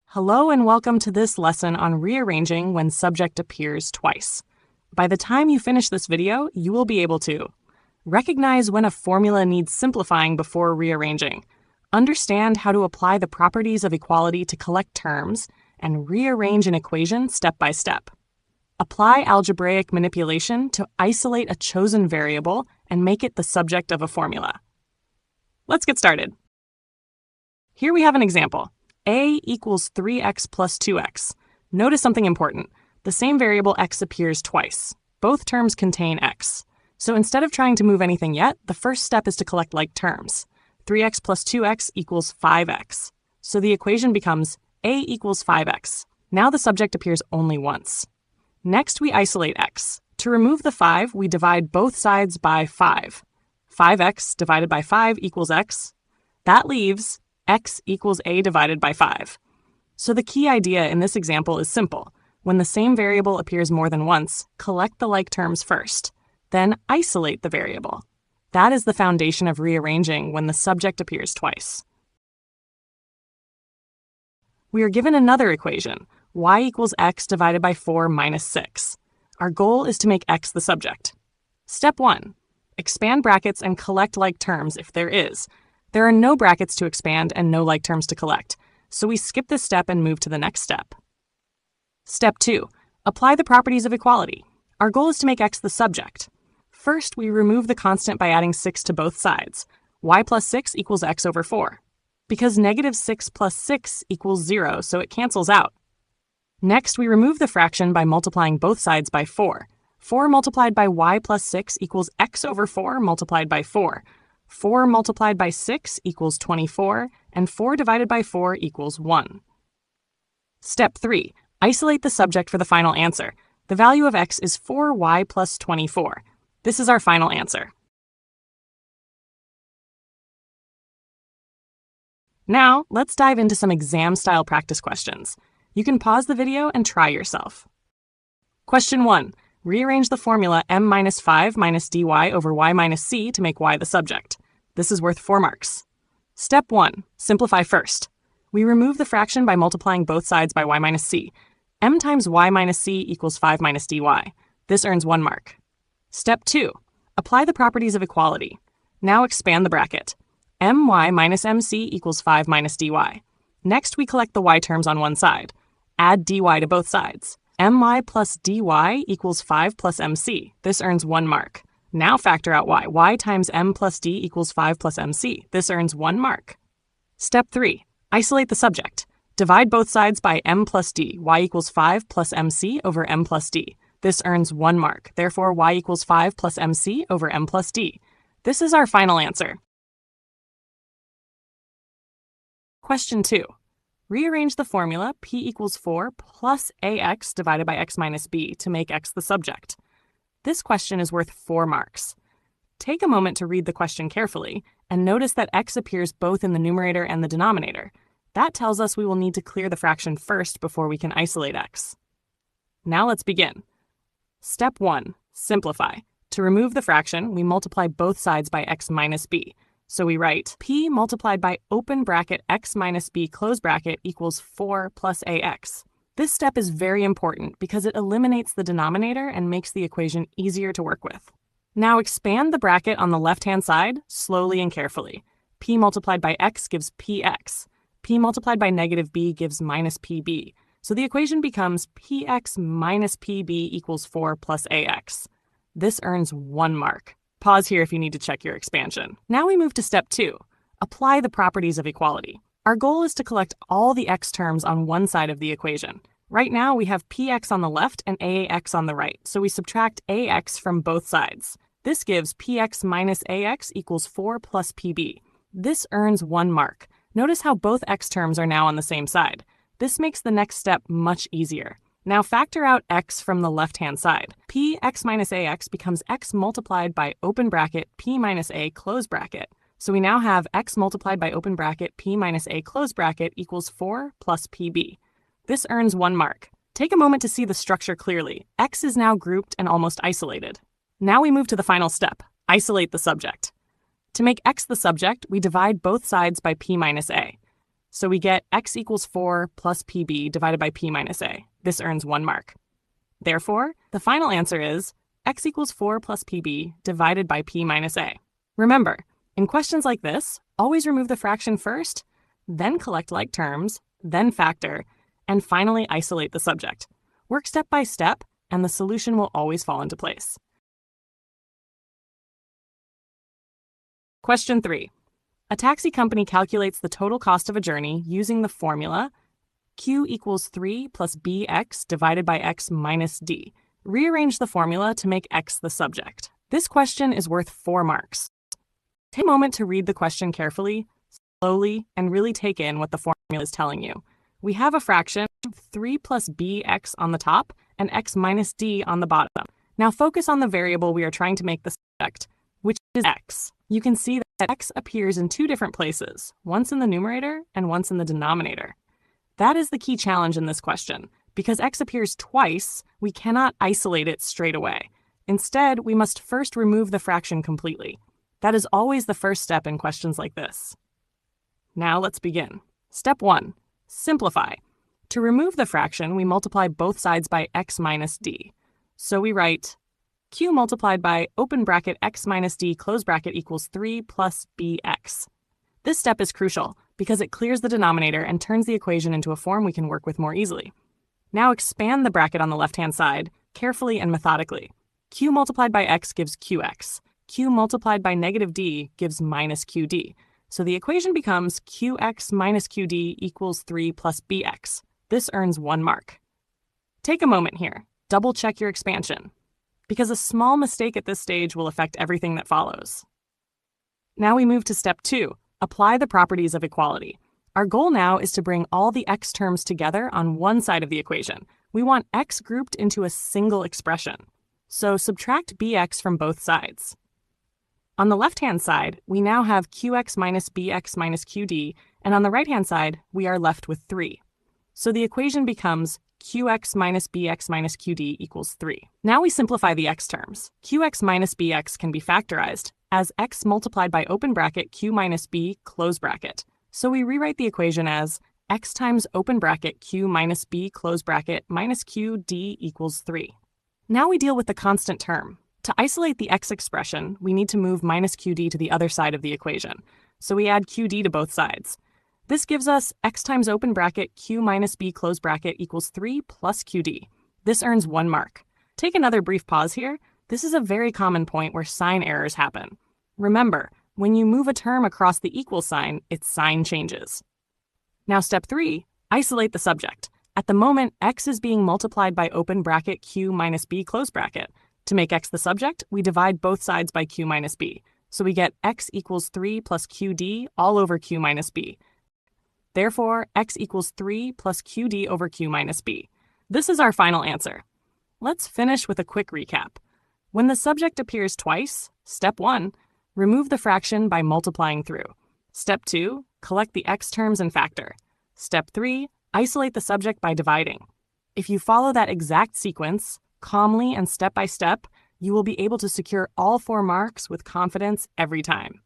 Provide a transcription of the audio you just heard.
Hello and welcome to this lesson on rearranging when subject appears twice. By the time you finish this video, you will be able to recognize when a formula needs simplifying before rearranging, understand how to apply the properties of equality to collect terms, and rearrange an equation step by step. Apply algebraic manipulation to isolate a chosen variable and make it the subject of a formula. Let's get started. Here we have an example. A equals 3x plus 2x. Notice something important. The same variable x appears twice. Both terms contain x. So instead of trying to move anything yet, the first step is to collect like terms. 3x plus 2x equals 5x. So the equation becomes a equals 5x. Now the subject appears only once. Next, we isolate x. To remove the 5, we divide both sides by 5. 5x divided by 5 equals x. That leaves x equals a divided by 5. So the key idea in this example is simple. When the same variable appears more than once, collect the like terms first. Then isolate the variable. That is the foundation of rearranging when the subject appears twice. We are given another equation, y equals x divided by 4 minus 6. Our goal is to make x the subject. Step 1. Expand brackets and collect like terms if there is. There are no brackets to expand and no like terms to collect, so we skip this step and move to the next step. Step 2. Apply the properties of equality. Our goal is to make x the subject. First, we remove the constant by adding 6 to both sides. Y plus 6 equals x over 4. Because negative 6 plus 6 equals 0, so it cancels out. Next, we remove the fraction by multiplying both sides by 4. 4 multiplied by y plus 6 equals x over 4 multiplied by 4. 4 multiplied by 6 equals 24, and 4 divided by 4 equals 1. Step 3. Isolate the subject for the final answer. The value of x is 4y plus 24. This is our final answer. Now, let's dive into some exam-style practice questions. You can pause the video and try yourself. Question 1. Rearrange the formula m minus 5 minus dy over y minus c to make y the subject. This is worth 4 marks. Step 1. Simplify first. We remove the fraction by multiplying both sides by y minus c. M times y minus c equals 5 minus dy. This earns 1 mark. Step 2. Apply the properties of equality. Now expand the bracket. my minus mc equals 5 minus dy. Next, we collect the y terms on one side. Add dy to both sides. My plus dy equals 5 plus mc. This earns 1 mark. Now factor out y. Y times m plus d equals 5 plus mc. This earns 1 mark. Step 3. Isolate the subject. Divide both sides by m plus d. Y equals 5 plus mc over m plus d. This earns 1 mark. Therefore, y equals 5 plus mc over m plus d. This is our final answer. Question 2. Rearrange the formula p equals 4 plus ax divided by x minus b to make x the subject. This question is worth 4 marks. Take a moment to read the question carefully and notice that x appears both in the numerator and the denominator. That tells us we will need to clear the fraction first before we can isolate x. Now let's begin. Step 1. Simplify. To remove the fraction, we multiply both sides by x minus b. So we write p multiplied by open bracket x minus b close bracket equals 4 plus ax. This step is very important because it eliminates the denominator and makes the equation easier to work with. Now expand the bracket on the left-hand side slowly and carefully. P multiplied by x gives px. P multiplied by negative b gives minus pb. So the equation becomes px minus pb equals 4 plus ax. This earns 1 mark. Pause here if you need to check your expansion. Now we move to step 2. Apply the properties of equality. Our goal is to collect all the x terms on one side of the equation. Right now we have px on the left and ax on the right, so we subtract ax from both sides. This gives px minus ax equals 4 plus pb. This earns 1 mark. Notice how both x terms are now on the same side. This makes the next step much easier. Now factor out x from the left-hand side. Px minus ax becomes x multiplied by open bracket p minus a close bracket. So we now have x multiplied by open bracket p minus a close bracket equals 4 plus pb. This earns 1 mark. Take a moment to see the structure clearly. X is now grouped and almost isolated. Now we move to the final step, isolate the subject. To make x the subject, we divide both sides by p minus a. So we get x equals 4 plus pb divided by p minus a. This earns 1 mark. Therefore, the final answer is x equals 4 plus pb divided by p minus a. Remember, in questions like this, always remove the fraction first, then collect like terms, then factor, and finally isolate the subject. Work step by step, and the solution will always fall into place. Question 3. A taxi company calculates the total cost of a journey using the formula Q equals 3 plus bx divided by x minus d. Rearrange the formula to make x the subject. This question is worth 4 marks. Take a moment to read the question carefully, slowly, and really take in what the formula is telling you. We have a fraction, 3 plus bx on the top and x minus d on the bottom. Now focus on the variable we are trying to make the subject, which is x. You can see that x appears in 2 different places, once in the numerator and once in the denominator. That is the key challenge in this question. Because x appears twice, we cannot isolate it straight away. Instead, we must first remove the fraction completely. That is always the first step in questions like this. Now let's begin. Step 1. Simplify. To remove the fraction, we multiply both sides by x minus d. So we write q multiplied by open bracket x minus d close bracket equals 3 plus bx. This step is crucial because it clears the denominator and turns the equation into a form we can work with more easily. Now expand the bracket on the left-hand side, carefully and methodically. Q multiplied by x gives qx. Q multiplied by negative d gives minus qd. So the equation becomes qx minus qd equals 3 plus bx. This earns 1 mark. Take a moment here. Double-check your expansion, because a small mistake at this stage will affect everything that follows. Now we move to step 2. Apply the properties of equality. Our goal now is to bring all the x terms together on one side of the equation. We want x grouped into a single expression. So subtract bx from both sides. On the left-hand side, we now have qx minus bx minus qd, and on the right-hand side, we are left with 3. So the equation becomes qx minus bx minus qd equals 3. Now we simplify the x terms. Qx minus bx can be factorized as x multiplied by open bracket q minus b close bracket. So we rewrite the equation as x times open bracket q minus b close bracket minus qd equals 3. Now we deal with the constant term. To isolate the x expression, we need to move minus qd to the other side of the equation. So we add qd to both sides. This gives us x times open bracket q minus b close bracket equals 3 plus qd. This earns 1 mark. Take another brief pause here. This is a very common point where sign errors happen. Remember, when you move a term across the equal sign, its sign changes. Now step 3, isolate the subject. At the moment, x is being multiplied by open bracket q minus b close bracket. To make x the subject, we divide both sides by q minus b. So we get x equals 3 plus qd all over q minus b. Therefore, x equals 3 plus qd over q minus b. This is our final answer. Let's finish with a quick recap. When the subject appears twice, step 1, remove the fraction by multiplying through. Step 2, collect the x terms and factor. Step 3, isolate the subject by dividing. If you follow that exact sequence, calmly and step by step, you will be able to secure all 4 marks with confidence every time.